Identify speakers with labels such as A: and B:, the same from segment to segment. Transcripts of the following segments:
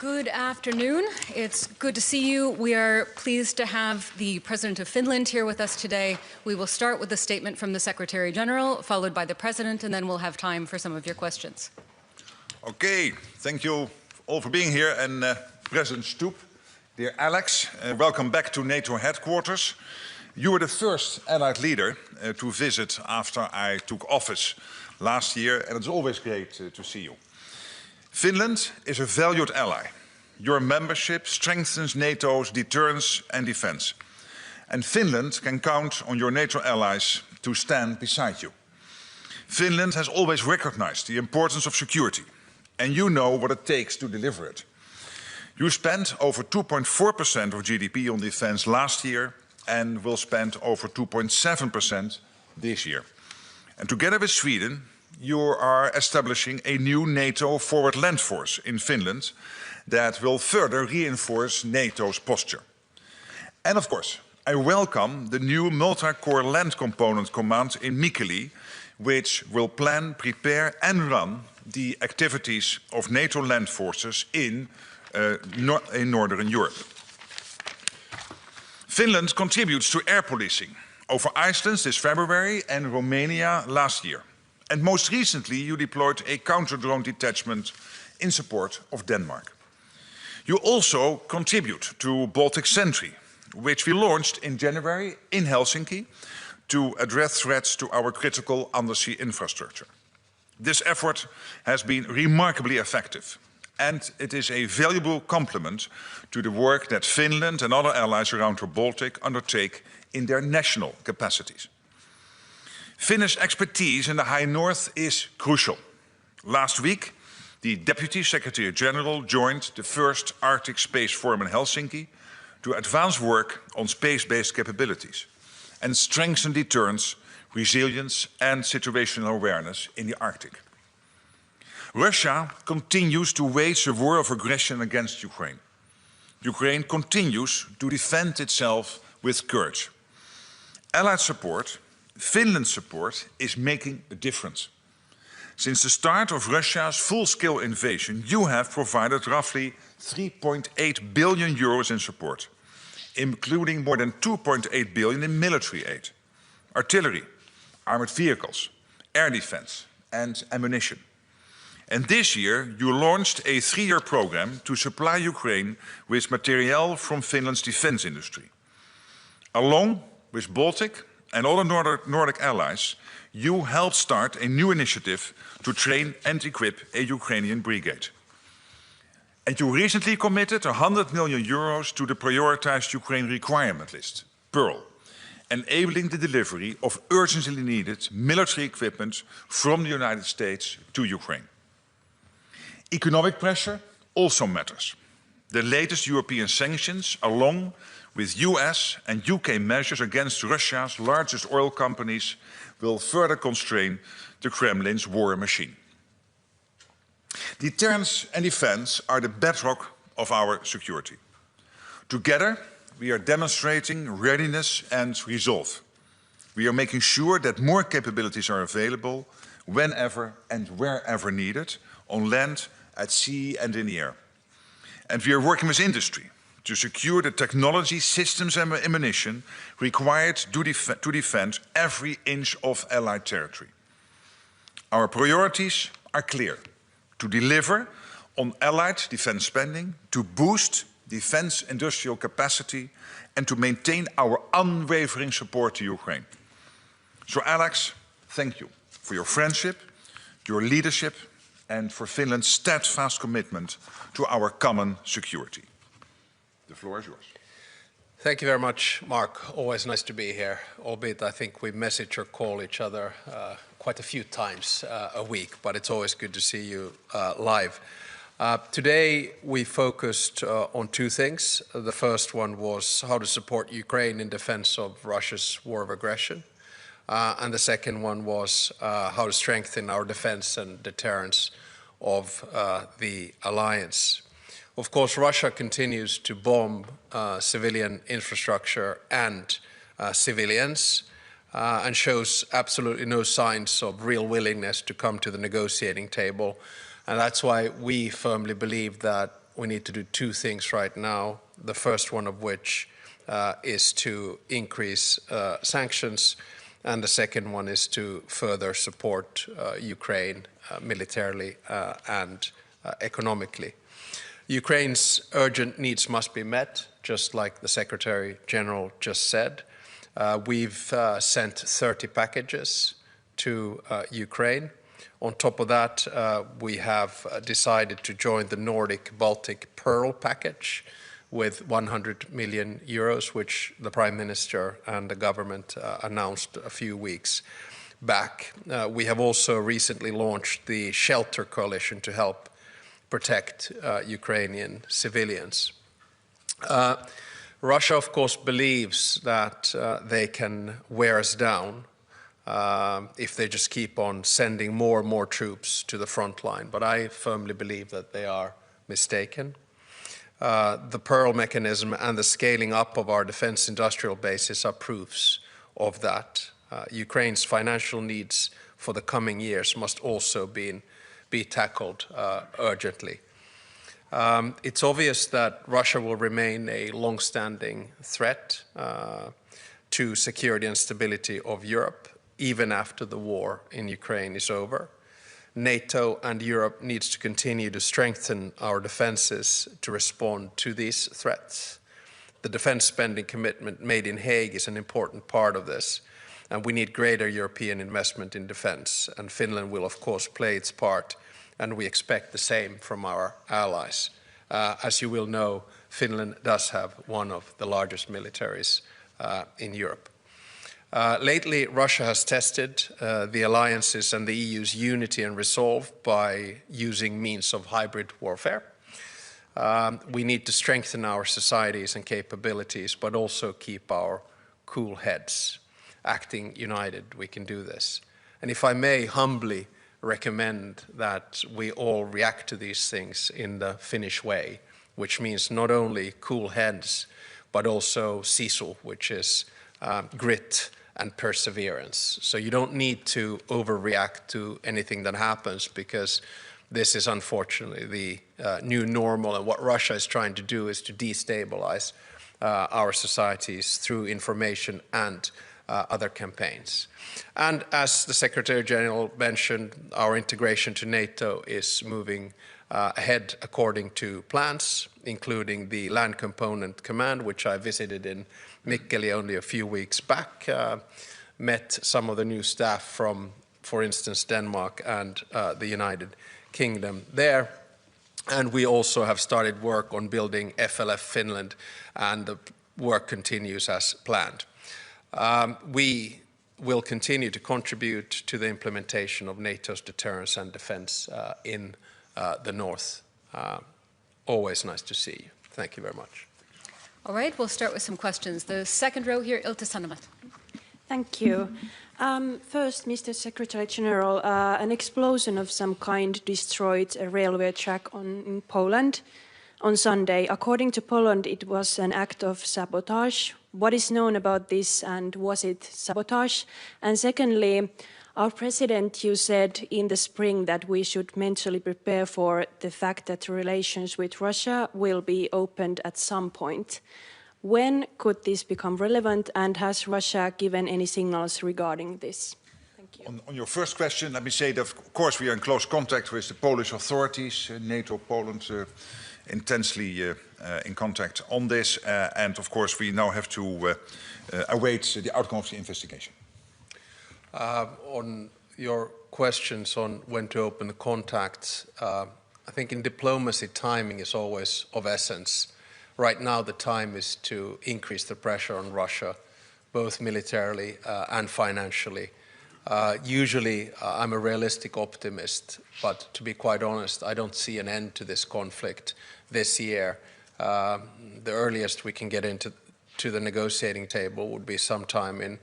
A: Good afternoon. It's good to see you. We are pleased to have the President of Finland here with us today. We will start with a statement from the Secretary General, followed by the President, and then we'll have time for some of your questions.
B: Okay, thank you all for being here. And President Stubb, dear Alex, welcome back to NATO headquarters. You were the first Allied leader to visit after I took office last year, and it's always great to see you. Finland is a valued ally. Your membership strengthens NATO's deterrence and defense. And Finland can count on your NATO allies to stand beside you. Finland has always recognized the importance of security, and you know what it takes to deliver it. You spent over 2.4% of GDP on defense last year and will spend over 2.7% this year. And together with Sweden, you are establishing a new NATO forward land force in Finland that will further reinforce NATO's posture. And of course, I welcome the new multi-corps land component command in Mikkeli, which will plan, prepare and run the activities of NATO land forces in Northern Europe. Finland contributes to air policing over Iceland this February and Romania last year. And most recently, you deployed a counter-drone detachment in support of Denmark. You also contribute to Baltic Sentry, which we launched in January in Helsinki to address threats to our critical undersea infrastructure. This effort has been remarkably effective, and it is a valuable complement to the work that Finland and other allies around the Baltic undertake in their national capacities. Finnish expertise in the High North is crucial. Last week, the Deputy Secretary General joined the first Arctic Space Forum in Helsinki to advance work on space-based capabilities and strengthen deterrence, resilience and situational awareness in the Arctic. Russia continues to wage a war of aggression against Ukraine. Ukraine continues to defend itself with courage. Allied support, Finland's support, is making a difference. Since the start of Russia's full-scale invasion, you have provided roughly 3.8 billion euros in support, including more than 2.8 billion in military aid, artillery, armored vehicles, air defense and ammunition. And this year, you launched a 3-year program to supply Ukraine with materiel from Finland's defense industry. Along with Baltic and other Nordic allies, you helped start a new initiative to train and equip a Ukrainian brigade. And you recently committed 100 million euros to the prioritized Ukraine requirement list, PEARL, enabling the delivery of urgently needed military equipment from the United States to Ukraine. Economic pressure also matters. The latest European sanctions, along with US and UK measures against Russia's largest oil companies, will further constrain the Kremlin's war machine. Deterrence and defense are the bedrock of our security. Together, we are demonstrating readiness and resolve. We are making sure that more capabilities are available whenever and wherever needed, on land, at sea and in the air. And we are working with industry to secure the technology, systems and ammunition required to defend every inch of Allied territory. Our priorities are clear: to deliver on Allied defense spending, to boost defense industrial capacity and to maintain our unwavering support to Ukraine. So Alex, thank you for your friendship, your leadership and for Finland's steadfast commitment to our common security. The floor is yours.
C: Thank you very much, Mark. Always nice to be here, albeit I think we message or call each other quite a few times a week, but it's always good to see you live. Today we focused on two things. The first one was how to support Ukraine in defense of Russia's war of aggression. And the second one was how to strengthen our defense and deterrence of the alliance. Of course, Russia continues to bomb civilian infrastructure and civilians and shows absolutely no signs of real willingness to come to the negotiating table. And that's why we firmly believe that we need to do two things right now. The first one of which is to increase sanctions, and the second one is to further support Ukraine militarily and economically. Ukraine's urgent needs must be met, just like the Secretary General just said. We've sent 30 packages to Ukraine. On top of that, we have decided to join the Nordic Baltic Pearl package with 100 million euros, which the Prime Minister and the government announced a few weeks back. We have also recently launched the Shelter Coalition to help protect Ukrainian civilians. Russia, of course, believes that they can wear us down if they just keep on sending more and more troops to the front line. But I firmly believe that they are mistaken. The Pearl mechanism and the scaling up of our defense industrial bases are proofs of that. Ukraine's financial needs for the coming years must also be tackled urgently. It's obvious that Russia will remain a long-standing threat to security and stability of Europe, even after the war in Ukraine is over. NATO and Europe needs to continue to strengthen our defenses to respond to these threats. The defense spending commitment made in Hague is an important part of this, and we need greater European investment in defense, and Finland will of course play its part, and we expect the same from our allies. As you will know, Finland does have one of the largest militaries in Europe. Lately, Russia has tested the alliances and the EU's unity and resolve by using means of hybrid warfare. We need to strengthen our societies and capabilities, but also keep our cool heads. Acting united, we can do this. And if I may humbly recommend that we all react to these things in the Finnish way, which means not only cool heads, but also sisu, which is grit and perseverance. So you don't need to overreact to anything that happens, because this is unfortunately the new normal, and what Russia is trying to do is to destabilize our societies through information and other campaigns. And as the Secretary General mentioned, our integration to NATO is moving ahead according to plans, including the Land Component Command, which I visited in Mikkeli only a few weeks back, met some of the new staff from, for instance, Denmark and the United Kingdom there. And we also have started work on building FLF Finland, and the work continues as planned. We will continue to contribute to the implementation of NATO's deterrence and defense in the north. Always nice to see you. Thank you very much.
A: All right, we'll start with some questions. The second row here, Ilta Sanomat.
D: Thank you. First, Mr. Secretary General, an explosion of some kind destroyed a railway track in Poland on Sunday. According to Poland, it was an act of sabotage. What is known about this, and was it sabotage? And secondly, our president, you said in the spring that we should mentally prepare for the fact that relations with Russia will be opened at some point. When could this become relevant, and has Russia given any signals regarding this? Thank you.
B: On your first question, let me say that of course we are in close contact with the Polish authorities, NATO, Poland, intensely in contact on this, and of course we now have to await the outcome of the investigation.
C: On your questions on when to open the contacts, I think in diplomacy timing is always of essence. Right now the time is to increase the pressure on Russia, both militarily and financially. Usually I'm a realistic optimist, but to be quite honest, I don't see an end to this conflict this year. The earliest we can get into the negotiating table would be sometime in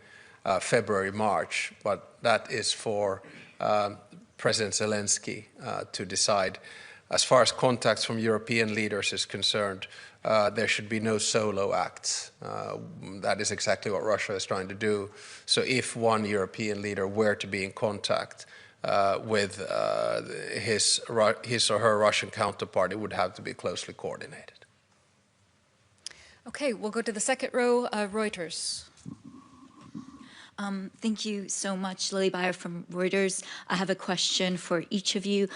C: February, March, but that is for President Zelensky to decide. As far as contacts from European leaders is concerned, there should be no solo acts. That is exactly what Russia is trying to do. So if one European leader were to be in contact, with his or her Russian counterpart, it would have to be closely coordinated.
A: Okay, we'll go to the second row, Reuters.
E: Thank you so much, Lily Bayer from Reuters. I have a question for each of you.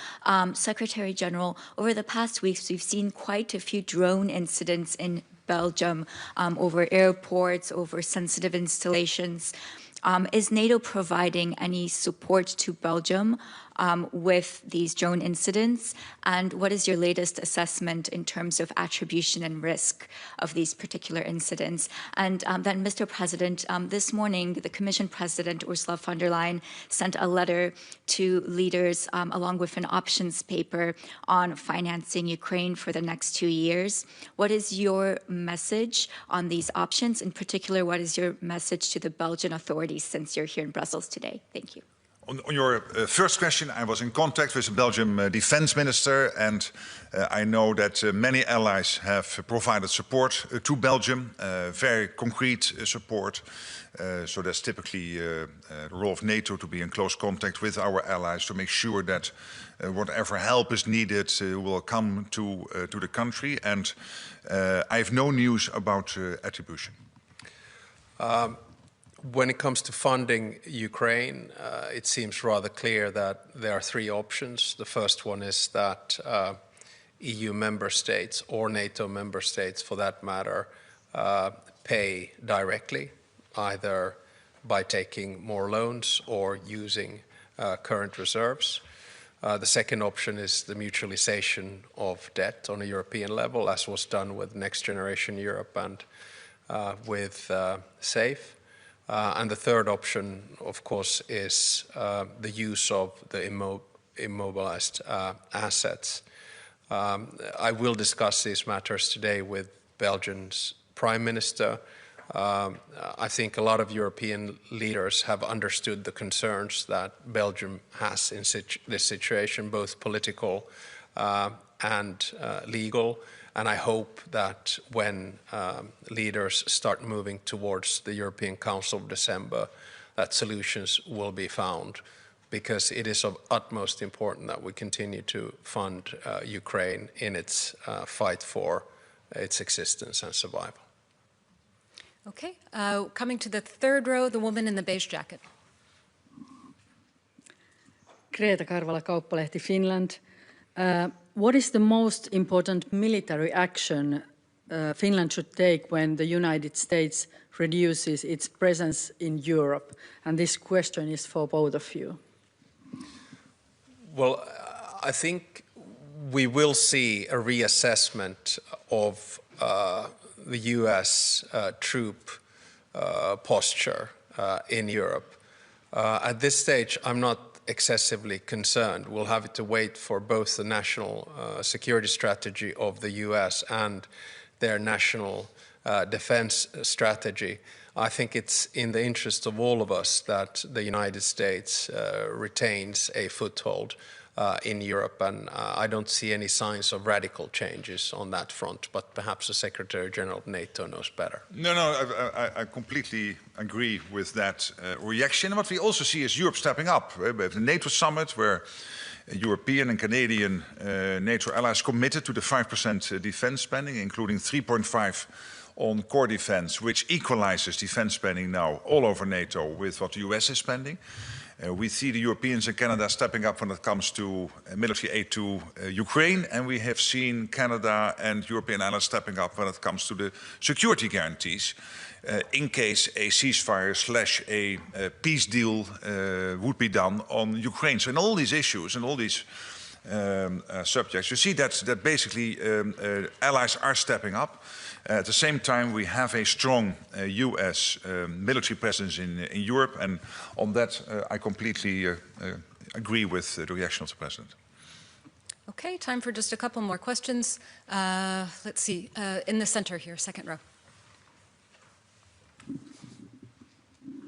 E: Secretary General, over the past weeks, we've seen quite a few drone incidents in Belgium over airports, over sensitive installations. Is NATO providing any support to Belgium with these drone incidents? And what is your latest assessment in terms of attribution and risk of these particular incidents? And then, Mr. President, this morning, the Commission President, Ursula von der Leyen, sent a letter to leaders along with an options paper on financing Ukraine for the next 2 years. What is your message on these options? In particular, what is your message to the Belgian authorities since you're here in Brussels today? Thank you.
B: On your first question, I was in contact with the Belgian defense minister, and I know that many allies have provided support to Belgium, very concrete support. So that's typically the role of NATO, to be in close contact with our allies to make sure that whatever help is needed will come to the country. And I have no news about attribution.
C: When it comes to funding Ukraine, it seems rather clear that there are three options. The first one is that EU member states, or NATO member states for that matter, pay directly, either by taking more loans or using current reserves. The second option is the mutualization of debt on a European level, as was done with Next Generation Europe and with SAFE. And the third option, of course, is the use of the immobilized assets. I will discuss these matters today with Belgium's Prime Minister. I think a lot of European leaders have understood the concerns that Belgium has in this situation, both political and legal. And I hope that when leaders start moving towards the European Council of December, that solutions will be found, because it is of utmost importance that we continue to fund Ukraine in its fight for its existence and survival.
A: Okay, coming to the third row, the woman in the beige jacket.
F: Greta Karvala, Kauppalehti, Finland. What is the most important military action Finland should take when the United States reduces its presence in Europe? And this question is for both of you.
C: Well, I think we will see a reassessment of the US troop posture in Europe. At this stage, I'm not excessively concerned. We'll have to wait for both the national security strategy of the US and their national defense strategy. I think it's in the interest of all of us that the United States retains a foothold in Europe, and I don't see any signs of radical changes on that front, but perhaps the Secretary General of NATO knows better.
B: No, I completely agree with that reaction. What we also see is Europe stepping up. We have the NATO summit where European and Canadian NATO allies committed to the 5% defense spending, including 3.5% on core defense, which equalizes defense spending now all over NATO with what the US is spending. We see the Europeans and Canada stepping up when it comes to military aid to Ukraine, and we have seen Canada and European allies stepping up when it comes to the security guarantees in case a ceasefire / a peace deal would be done on Ukraine. So in all these issues and all these subjects, you see that basically allies are stepping up. At the same time, we have a strong US military presence in Europe, and on that I completely agree with the reaction of the President.
A: Okay, time for just a couple more questions. Let's see, in the center here, second row.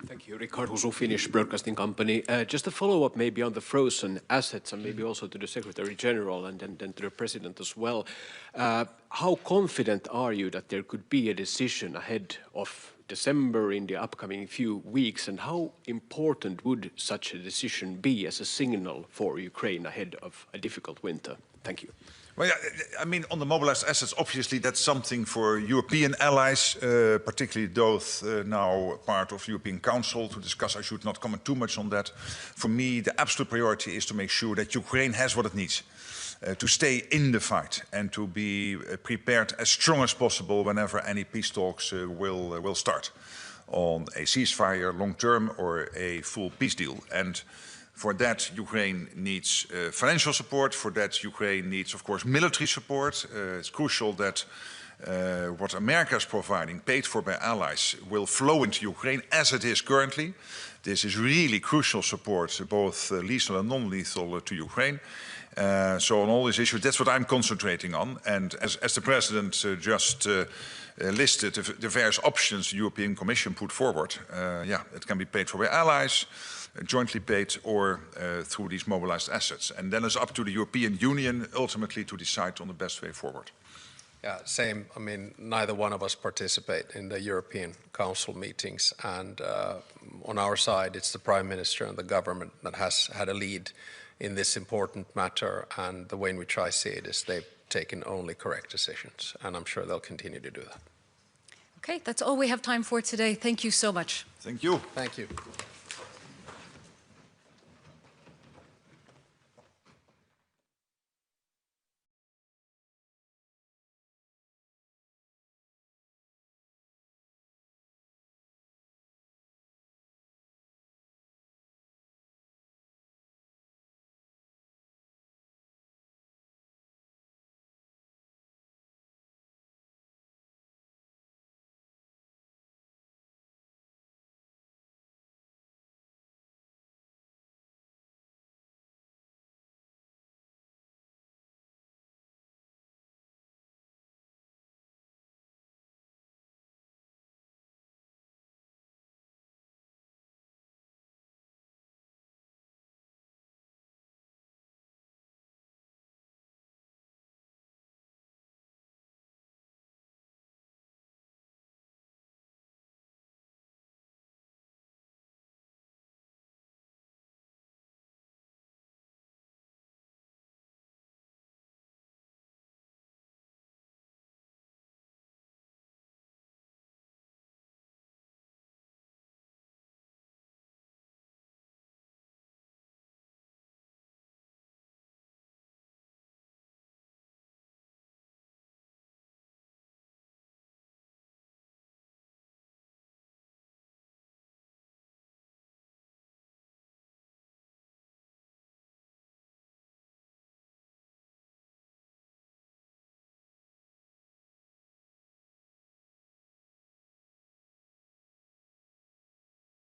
G: Thank you. Richard Husu, Finnish Broadcasting Company. Just a follow-up maybe on the frozen assets and maybe also to the Secretary General and then to the President as well. How confident are you that there could be a decision ahead of December, in the upcoming few weeks, and how important would such a decision be as a signal for Ukraine ahead of a difficult winter? Thank you.
B: Well, yeah, I mean, on the mobilized assets, obviously that's something for European allies, particularly those now part of the European Council, to discuss. I should not comment too much on that. For me, the absolute priority is to make sure that Ukraine has what it needs to stay in the fight and to be prepared as strong as possible whenever any peace talks will start on a ceasefire long term or a full peace deal. And for that, Ukraine needs financial support. For that, Ukraine needs, of course, military support. It's crucial that what America is providing, paid for by allies, will flow into Ukraine as it is currently. This is really crucial support, both lethal and non-lethal, to Ukraine. So on all these issues, that's what I'm concentrating on. And as the President just listed the various options the European Commission put forward, yeah, it can be paid for by allies, jointly paid, or through these mobilized assets. And then it's up to the European Union ultimately to decide on the best way forward.
C: Yeah, same. I mean, neither one of us participate in the European Council meetings, and on our side, it's the Prime Minister and the government that has had a lead in this important matter, and the way in which I see it is they've taken only correct decisions, and I'm sure they'll continue to do that.
A: Okay, that's all we have time for today. Thank you so much.
B: Thank you.
C: Thank you.